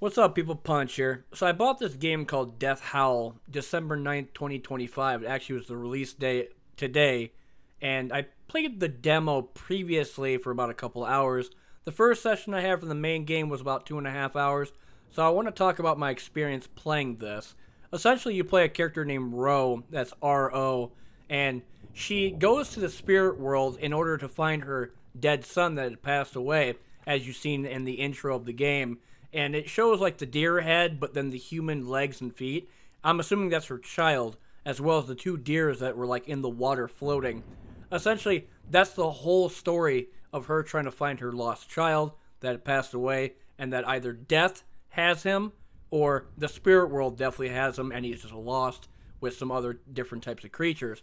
What's up, people? Punch here. So I bought this game called Death Howl December 9th, 2025. It actually was the release day today, and I played the demo previously for about a couple hours. The first session I had from the main game was about 2.5 hours, so I want to talk about my experience playing this. Essentially, you play a character named Ro, that's R-O, and she goes to the spirit world in order to find her dead son that had passed away, as you've seen in the intro of the game. And it shows like the deer head, but then the human legs and feet. I'm assuming that's her child, as well as the two deers that were like in the water floating. Essentially, that's the whole story of her trying to find her lost child that had passed away, and that either death has him or the spirit world definitely has him, and he's just lost with some other different types of creatures.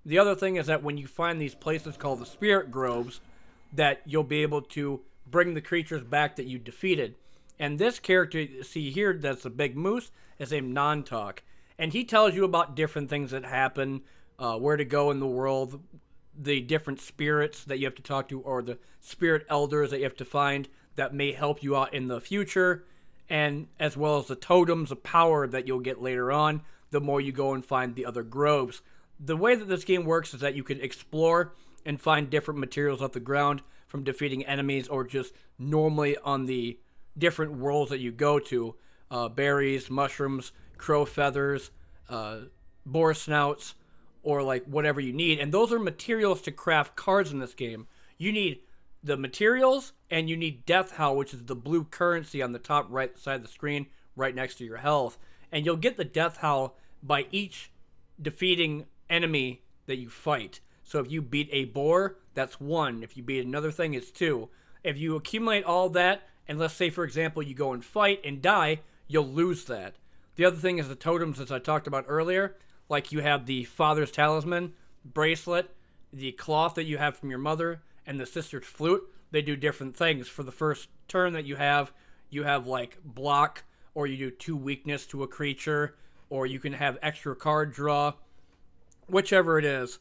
The other thing is that when you find these places called the spirit groves, that you'll be able to bring the creatures back that you defeated. And this character you see here, that's a big moose, is named Non-Talk. And he tells you about different things that happen, where to go in the world, the different spirits that you have to talk to, or the spirit elders that you have to find that may help you out in the future, and as well as the totems of power that you'll get later on, the more you go and find the other groves. The way that this game works is that you can explore and find different materials off the ground from defeating enemies, or just normally on the different worlds that you go to, berries, mushrooms, crow feathers, boar snouts, or like whatever you need. And those are materials to craft cards in this game. You need the materials, and you need Death Howl, which is the blue currency on the top right side of the screen, right next to your health. And you'll get the Death Howl by each defeating enemy that you fight. So if you beat a boar, that's 1. If you beat another thing, it's 2. If you accumulate all that, and let's say, for example, you go and fight and die, you'll lose that. The other thing is the totems, as I talked about earlier. Like you have the father's talisman, bracelet, the cloth that you have from your mother, and the sister's flute. They do different things. For the first turn that you have like block, or you do 2 weakness to a creature, or you can have extra card draw, whichever it is.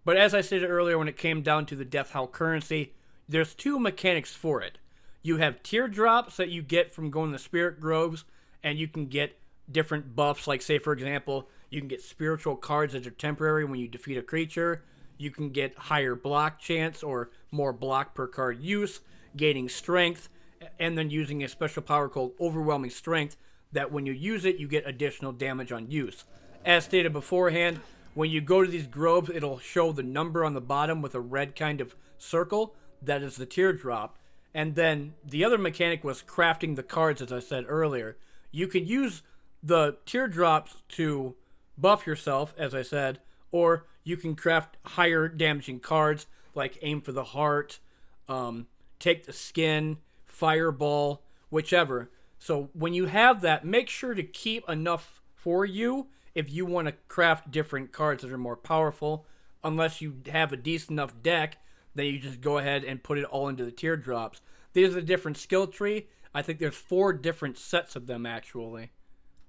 But as I stated earlier, when it came down to the Death Howl currency, there's 2 mechanics for it. You have teardrops that you get from going to spirit groves, and you can get different buffs. Like, say, for example, you can get spiritual cards that are temporary when you defeat a creature. You can get higher block chance, or more block per card use, gaining strength, and then using a special power called Overwhelming Strength, that when you use it, you get additional damage on use. As stated beforehand, when you go to these groves, it'll show the number on the bottom with a red kind of circle. That is the teardrop. And then the other mechanic was crafting the cards, as I said earlier. You can use the teardrops to buff yourself, as I said, or you can craft higher damaging cards, like Aim for the Heart, Take the Skin, Fireball, whichever. So when you have that, make sure to keep enough for you if you want to craft different cards that are more powerful. Unless you have a decent enough deck, then you just go ahead and put it all into the teardrops. These are a different skill tree. I think there's 4 different sets of them, actually.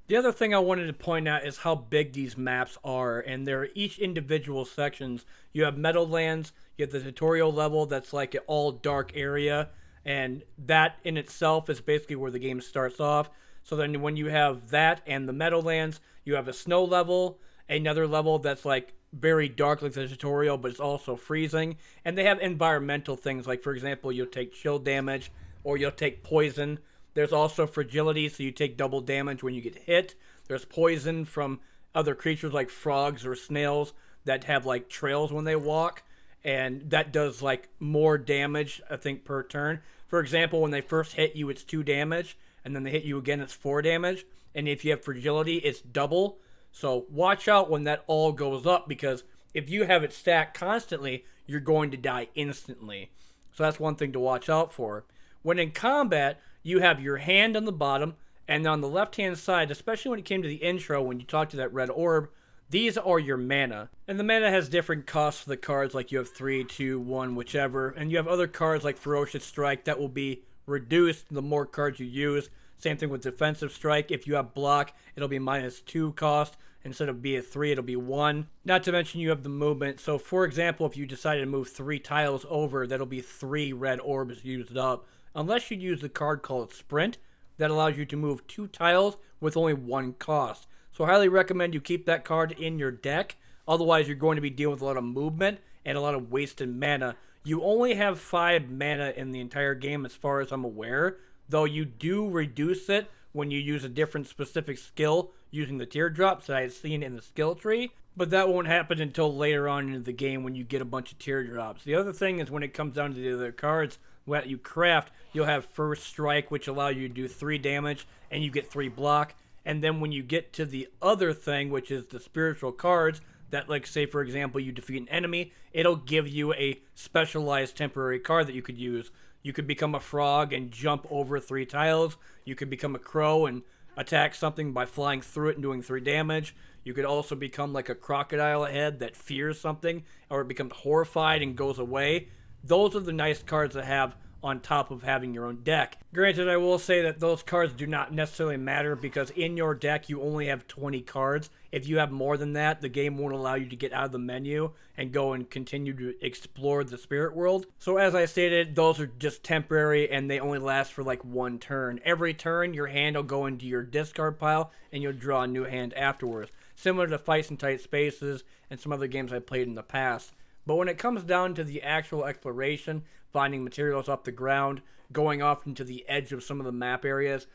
The other thing I wanted to point out is how big these maps are, and they're each individual sections. You have Meadowlands, you have the tutorial level that's like an all dark area, and that in itself is basically where the game starts off. So then when you have that and the Meadowlands, you have a snow level, another level that's like very dark like the tutorial, but it's also freezing. And they have environmental things, like, for example, you'll take chill damage, or you'll take poison. There's also fragility, so you take double damage when you get hit. There's poison from other creatures like frogs or snails that have like trails when they walk, and that does like more damage, I think, per turn. For example, when they first hit you, it's 2 damage, and then they hit you again, it's 4 damage. And if you have fragility, it's double. So watch out when that all goes up, because if you have it stacked constantly, you're going to die instantly. So that's one thing to watch out for. When in combat, you have your hand on the bottom, and on the left-hand side, especially when it came to the intro, when you talk to that red orb, these are your mana. And the mana has different costs for the cards, like you have 3, 2, 1, whichever. And you have other cards like Ferocious Strike that will be reduced the more cards you use. Same thing with Defensive Strike. If you have block, it'll be -2 cost. Instead of be a 3, it'll be 1. Not to mention you have the movement. So, for example, if you decided to move 3 tiles over, that'll be 3 red orbs used up. Unless you use the card called Sprint, that allows you to move 2 tiles with only 1 cost. So I highly recommend you keep that card in your deck. Otherwise, you're going to be dealing with a lot of movement and a lot of wasted mana. You only have 5 mana in the entire game as far as I'm aware, though you do reduce it when you use a different specific skill using the teardrops that I had seen in the skill tree. But that won't happen until later on in the game when you get a bunch of teardrops. The other thing is when it comes down to the other cards that you craft, you'll have First Strike, which allows you to do 3 damage, and you get 3 block. And then when you get to the other thing, which is the spiritual cards, that, like, say, for example, you defeat an enemy, it'll give you a specialized temporary card that you could use. You could become a frog and jump over 3 tiles. You could become a crow and attack something by flying through it and doing 3 damage. You could also become like a crocodile head that fears something, or it becomes horrified and goes away. Those are the nice cards to have on top of having your own deck. Granted, I will say that those cards do not necessarily matter because in your deck you only have 20 cards. If you have more than that, the game won't allow you to get out of the menu and go and continue to explore the spirit world. So as I stated, those are just temporary and they only last for like 1 turn. Every turn, your hand will go into your discard pile and you'll draw a new hand afterwards. Similar to Fights in Tight Spaces and some other games I played in the past. But when it comes down to the actual exploration, finding materials off the ground, going off into the edge of some of the map areas,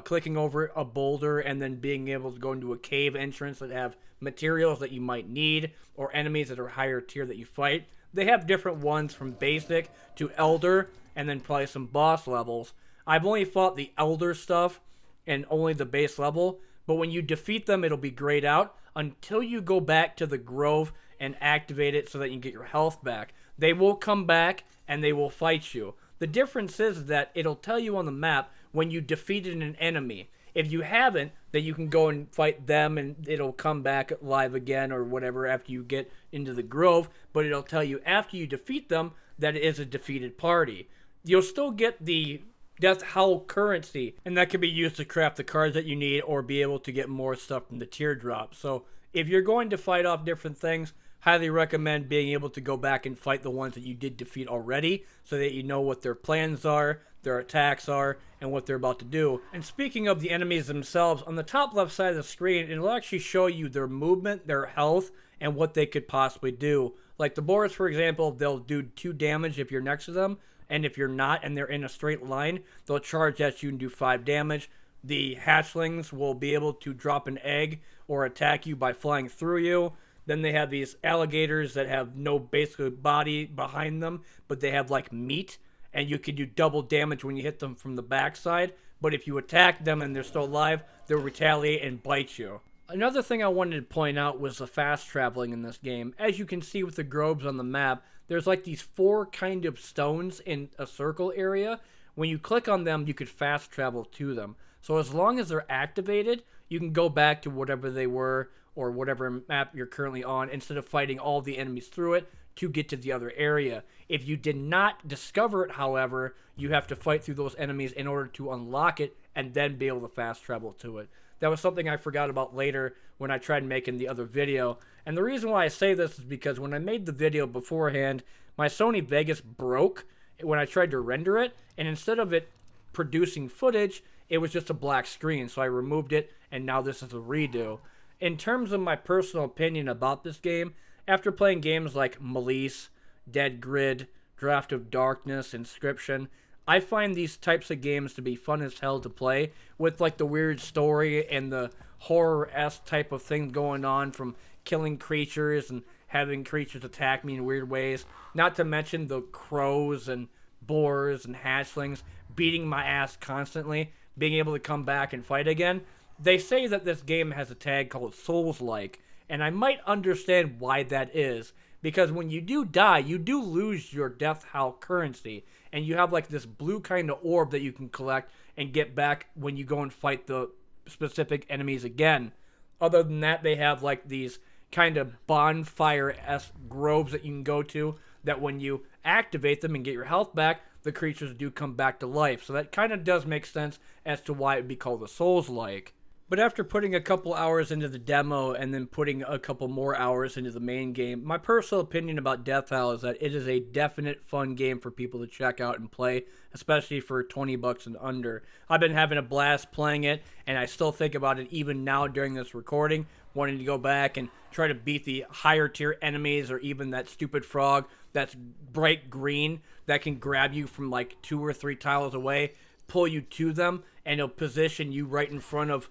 clicking over a boulder, and then being able to go into a cave entrance that have materials that you might need, or enemies that are higher tier that you fight. They have different ones from basic to elder, and then probably some boss levels. I've only fought the elder stuff and only the base level, but when you defeat them, it'll be grayed out until you go back to the grove and activate it so that you can get your health back. They will come back and they will fight you. The difference is that it'll tell you on the map when you defeated an enemy. If you haven't, then you can go and fight them and it'll come back live again or whatever after you get into the grove, but it'll tell you after you defeat them that it is a defeated party. You'll still get the Death Howl currency, and that can be used to craft the cards that you need or be able to get more stuff from the teardrop. So if you're going to fight off different things, highly recommend being able to go back and fight the ones that you did defeat already so that you know what their plans are, their attacks are, and what they're about to do. And speaking of the enemies themselves, on the top left side of the screen, it'll actually show you their movement, their health, and what they could possibly do. Like the boars, for example, they'll do 2 damage if you're next to them, and if you're not and they're in a straight line, they'll charge at you and do 5 damage. The hatchlings will be able to drop an egg or attack you by flying through you. Then they have these alligators that have no basically body behind them, but they have like meat, and you can do double damage when you hit them from the backside. But if you attack them and they're still alive, they'll retaliate and bite you. Another thing I wanted to point out was the fast traveling in this game. As you can see with the groves on the map, there's like these 4 kind of stones in a circle area. When you click on them, you could fast travel to them. So as long as they're activated, you can go back to whatever they were or whatever map you're currently on instead of fighting all the enemies through it to get to the other area. If you did not discover it, however, you have to fight through those enemies in order to unlock it and then be able to fast travel to it. That was something I forgot about later when I tried making the other video. And the reason why I say this is because when I made the video beforehand, my Sony Vegas broke when I tried to render it, and instead of it producing footage, it was just a black screen. So I removed it, and now this is a redo. In terms of my personal opinion about this game, after playing games like Malice, Dead Grid, Draft of Darkness, Inscription, I find these types of games to be fun as hell to play, with like the weird story and the horror-esque type of thing going on, from killing creatures and having creatures attack me in weird ways. Not to mention the crows and boars and hatchlings beating my ass constantly, being able to come back and fight again. They say that this game has a tag called Souls-like, and I might understand why that is, because when you do die, you do lose your Death Howl currency, and you have like this blue kind of orb that you can collect and get back when you go and fight the specific enemies again. Other than that, they have like these kind of bonfire-esque groves that you can go to, that when you activate them and get your health back, the creatures do come back to life. So that kind of does make sense as to why it would be called a Souls-like. But after putting a couple hours into the demo and then putting a couple more hours into the main game, my personal opinion about Death Howl is that it is a definite fun game for people to check out and play, especially for $20 and under. I've been having a blast playing it, and I still think about it even now during this recording, wanting to go back and try to beat the higher tier enemies, or even that stupid frog that's bright green that can grab you from like 2 or 3 tiles away, pull you to them, and it'll position you right in front of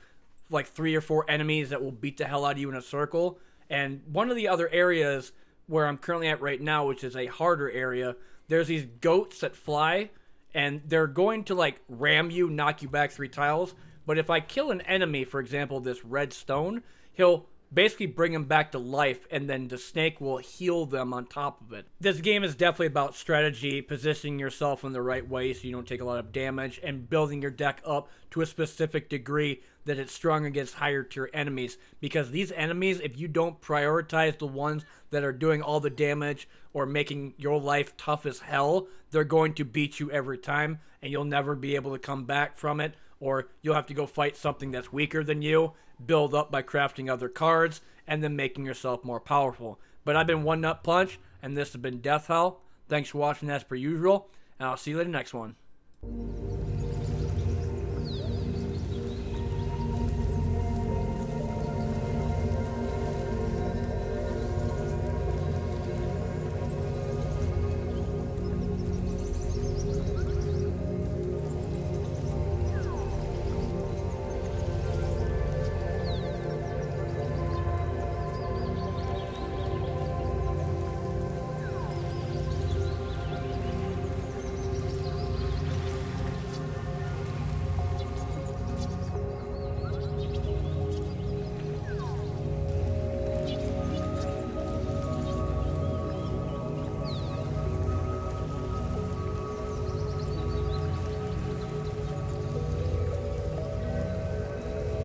like 3 or 4 enemies that will beat the hell out of you in a circle. And one of the other areas where I'm currently at right now, which is a harder area, there's these goats that fly, and they're going to like ram you, knock you back 3 tiles. But if I kill an enemy, for example, this red stone, he'll basically bring them back to life, and then the snake will heal them on top of it. This game is definitely about strategy, positioning yourself in the right way so you don't take a lot of damage, and building your deck up to a specific degree that it's strong against higher tier enemies. Because these enemies, if you don't prioritize the ones that are doing all the damage or making your life tough as hell, they're going to beat you every time, and you'll never be able to come back from it, or you'll have to go fight something that's weaker than you, build up by crafting other cards, and then making yourself more powerful. But I've been One Nut Punch, and this has been Death Howl. Thanks for watching as per usual, and I'll see you in the next one.